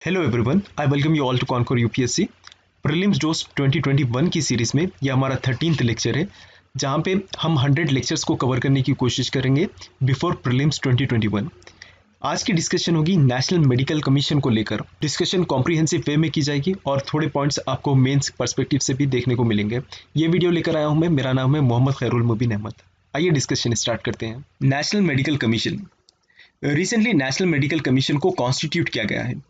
Hello everyone, I welcome you all to conquer UPSC prelims dose 2021 की series में यह हमारा 13th लेक्चर है, जहां पे हम 100 लेक्चर्स को कवर करने की कोशिश करेंगे बिफोर प्रीलिम्स 2021। आज की डिस्कशन होगी नेशनल मेडिकल कमीशन को लेकर। डिस्कशन कॉम्प्रिहेंसिव वे में की जाएगी और थोड़े पॉइंट्स आपको मेंस पर्सपेक्टिव से भी देखने को मिलेंगे। ये वीडियो लेकर आया हूं मैं, मेरा नाम है मोहम्मद खैरुल मुबीन अहमद। आइए डिस्कशन स्टार्ट करते हैं। National medical commission. Recently national medical commission को कॉन्स्टिट्यूट किया गया है।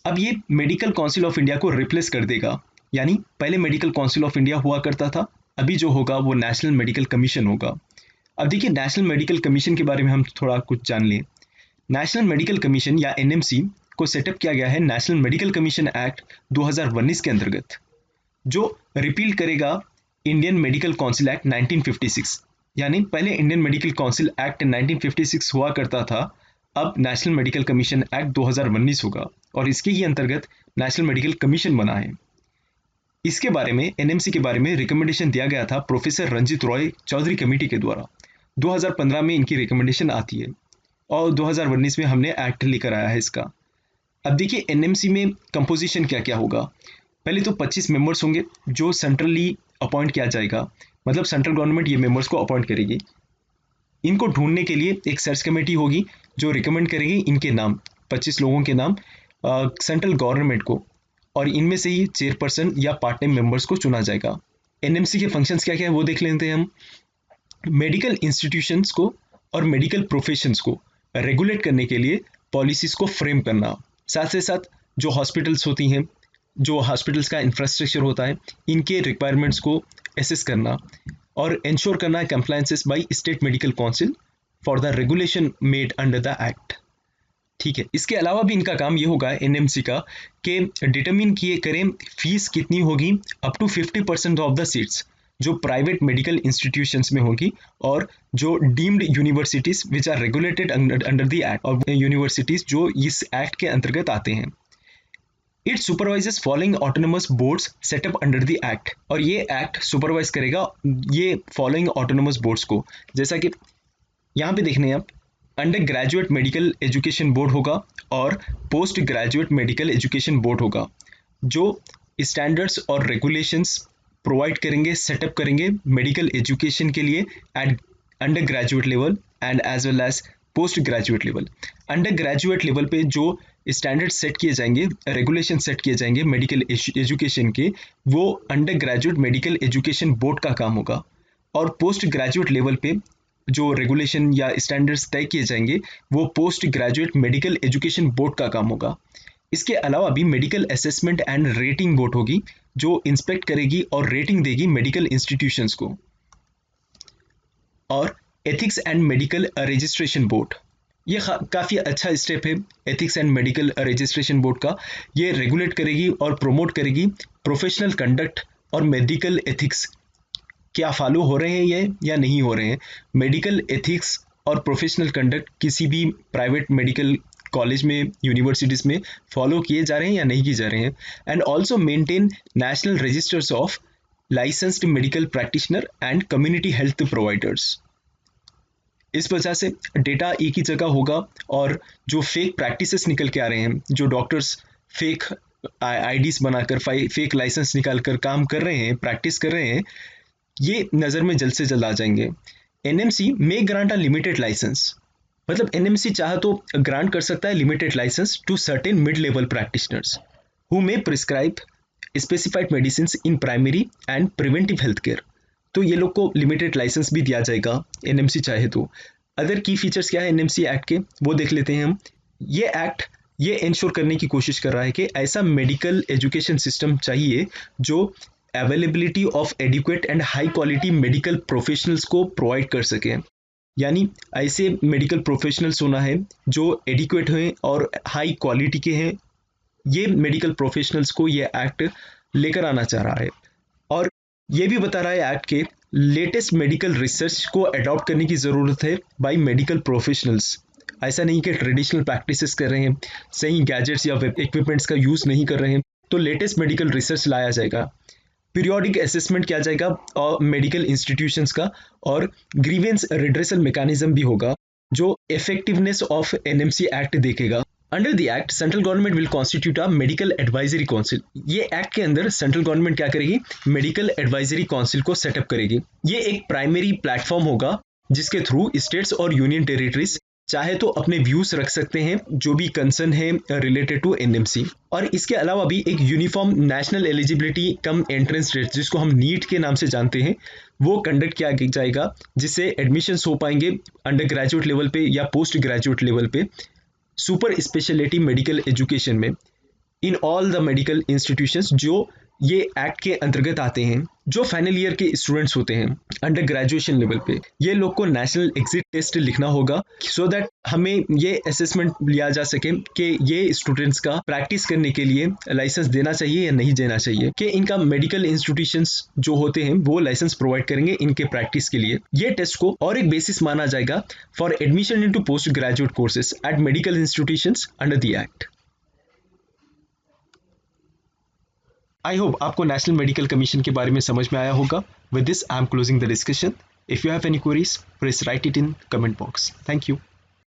अब ये मेडिकल काउंसिल ऑफ इंडिया को रिप्लेस कर देगा, यानी पहले मेडिकल काउंसिल ऑफ इंडिया हुआ करता था, अभी जो होगा वो नेशनल मेडिकल कमीशन होगा। अब देखिए, नेशनल मेडिकल कमीशन के बारे में हम थोड़ा कुछ जान लें। नेशनल मेडिकल कमीशन या एनएमसी को सेटअप किया गया है नेशनल मेडिकल कमीशन एक्ट 2019 के अंतर्गत, जो रिपील करेगा इंडियन मेडिकल काउंसिल एक्ट 1956। यानी पहले इंडियन मेडिकल काउंसिल एक्ट 1956 हुआ करता था, अब नेशनल मेडिकल कमीशन एक्ट 2019 होगा और इसके ही अंतर्गत नेशनल मेडिकल कमीशन बना है। इसके बारे में, एनएमसी के बारे में रिकमेंडेशन दिया गया था प्रोफेसर रंजित रॉय चौधरी कमेटी के द्वारा। 2015 में इनकी रिकमेंडेशन आती है और 2019 में हमने एक्ट लेकर आया है इसका। अब देखिए, एनएमसी में कंपोजिशन क्या क्या होगा। पहले तो 25 मेंबर्स होंगे जो सेंट्रली अपॉइंट किया जाएगा, मतलब सेंट्रल गवर्नमेंट ये मेंबर्स को अपॉइंट करेगी। इनको ढूंढने के लिए एक सर्च कमेटी होगी जो रिकमेंड करेगी इनके नाम, 25 लोगों के नाम सेंट्रल गवर्नमेंट को, और इनमें से ही चेयरपर्सन या पार्ट टाइम मेंबर्स को चुना जाएगा। एनएमसी के फंक्शंस क्या क्या है वो देख लेते हैं हम। मेडिकल इंस्टीट्यूशंस को और मेडिकल प्रोफेशंस को रेगुलेट करने के लिए पॉलिसीज को फ्रेम करना, साथ से साथ जो हॉस्पिटल्स होती हैं, जो हॉस्पिटल्स का इंफ्रास्ट्रक्चर होता है, इनके रिक्वायरमेंट्स को एसेस करना और इंश्योर करना है compliances by state medical council for the regulation made under the act. ठीक है, इसके अलावा भी इनका काम ये होगा एनएमसी का कि डिटरमिन किए करें फीस कितनी होगी up to 50% of the seats जो प्राइवेट मेडिकल इंस्टीट्यूशंस में होगी, और जो deemed universities which are regulated under the act, और यूनिवर्सिटीज जो इस एक्ट के अंतर्गत आते हैं। It supervises following autonomous boards setup under the act, और ये एक्ट सुपरवाइज करेगा ये फॉलोइंग ऑटोनोमस बोर्ड्स को, जैसा कि यहाँ पे देखने आप undergraduate medical education board होगा और postgraduate medical education board होगा, जो स्टैंडर्ड्स और रेगुलेशंस प्रोवाइड करेंगे, सेटअप करेंगे मेडिकल एजुकेशन के लिए at undergraduate level and as well as postgraduate level. Undergraduate level पे जो स्टैंडर्ड सेट किए जाएंगे, रेगुलेशन सेट किए जाएंगे मेडिकल एजुकेशन के, वो under graduate medical education board का काम होगा, और पोस्ट ग्रेजुएट लेवल पे जो रेगुलेशन या स्टैंडर्ड्स तय किए जाएंगे वो post graduate medical education board का काम होगा। इसके अलावा भी medical assessment and rating board होगी जो इंस्पेक्ट करेगी और रेटिंग देगी मेडिकल इंस्टीट्यूशंस को, और ethics and medical registration board, ये काफ़ी अच्छा स्टेप है ethics and medical registration board का। ये रेगुलेट करेगी और प्रोमोट करेगी प्रोफेशनल कंडक्ट और मेडिकल एथिक्स क्या फॉलो हो रहे हैं ये या नहीं हो रहे हैं। मेडिकल एथिक्स और प्रोफेशनल कंडक्ट किसी भी प्राइवेट मेडिकल कॉलेज में, यूनिवर्सिटीज़ में फॉलो किए जा रहे हैं या नहीं किए जा रहे हैं। And also maintain national registers of licensed medical practitioner and community health providers. इस वजह से डेटा एक ही जगह होगा, और जो फेक प्रैक्टिसेस निकल के आ रहे हैं, जो डॉक्टर्स फेक आईडीज बनाकर, फेक लाइसेंस निकाल कर काम कर रहे हैं, प्रैक्टिस कर रहे हैं, ये नज़र में जल्द से जल्द आ जाएंगे। NMC may grant a limited licence, मतलब एनएमसी चाहे तो ग्रांट कर सकता है limited licence to certain mid level practitioners who may prescribe specified medicine in primary and preventive health care. तो ये लोग को लिमिटेड लाइसेंस भी दिया जाएगा एनएमसी चाहे तो। अदर की फीचर्स क्या है एनएमसी एक्ट के वो देख लेते हैं हम। ये एक्ट ये इंश्योर करने की कोशिश कर रहा है कि ऐसा मेडिकल एजुकेशन सिस्टम चाहिए जो availability of adequate and high quality medical professionals को प्रोवाइड कर सके, यानी ऐसे मेडिकल प्रोफेशनल्स होना है जो एडिक्वेट हैं और हाई क्वालिटी के हैं। ये मेडिकल प्रोफेशनल्स को ये एक्ट लेकर आना चाह रहा है, और ये भी बता रहा है एक्ट के लेटेस्ट मेडिकल रिसर्च को अडॉप्ट करने की ज़रूरत है बाय मेडिकल प्रोफेशनल्स। ऐसा नहीं कि ट्रेडिशनल प्रैक्टिसेस कर रहे हैं, सही गैजेट्स या इक्विपमेंट्स का यूज़ नहीं कर रहे हैं, तो लेटेस्ट मेडिकल रिसर्च लाया जाएगा। पीरियोडिक असेसमेंट किया जाएगा और मेडिकल इंस्टीट्यूशंस का, और ग्रीवेंस रिड्रेसल मैकेनिज्म भी होगा जो इफेक्टिवनेस ऑफ एनएमसी एक्ट देखेगा। Under the act central government will constitute a medical advisory council. ये एक्ट के अंदर सेंट्रल गवर्नमेंट क्या करेगी, मेडिकल एडवाइजरी काउंसिल को सेटअप करेगी। ये एक प्राइमरी प्लेटफॉर्म होगा जिसके थ्रू स्टेट्स और यूनियन टेरिटरीज चाहे तो अपने व्यूज रख सकते हैं जो भी कंसर्न है रिलेटेड टू एनएमसी। और इसके अलावा भी एक uniform national eligibility cum entrance test, जिसको हम नीट के नाम से जानते हैं, वो कंडक्ट किया जाएगा, जिससे एडमिशन्स हो पाएंगे अंडर ग्रेजुएट लेवल पे या पोस्ट ग्रेजुएट लेवल पे सुपर स्पेशलिटी मेडिकल एजुकेशन में in all the medical institutions जो ये एक्ट के अंतर्गत आते हैं। जो फाइनल ईयर के स्टूडेंट्स होते हैं अंडर ग्रेजुएशन लेवल पे, ये लोग को नेशनल एग्जिट टेस्ट लिखना होगा सो दैट हमें ये असेसमेंट लिया जा सके कि ये स्टूडेंट्स का प्रैक्टिस करने के लिए लाइसेंस देना चाहिए या नहीं देना चाहिए, कि इनका मेडिकल इंस्टीट्यूशंस जो होते हैं वो लाइसेंस प्रोवाइड करेंगे इनके प्रैक्टिस के लिए। ये टेस्ट को और एक बेसिस माना जाएगा for admission into post graduate courses eight medical institutions under the act. I hope आपको नेशनल मेडिकल कमीशन के बारे में समझ में आया होगा। With this I am closing the discussion. If you have any queries, please right it in comment box. Thank you.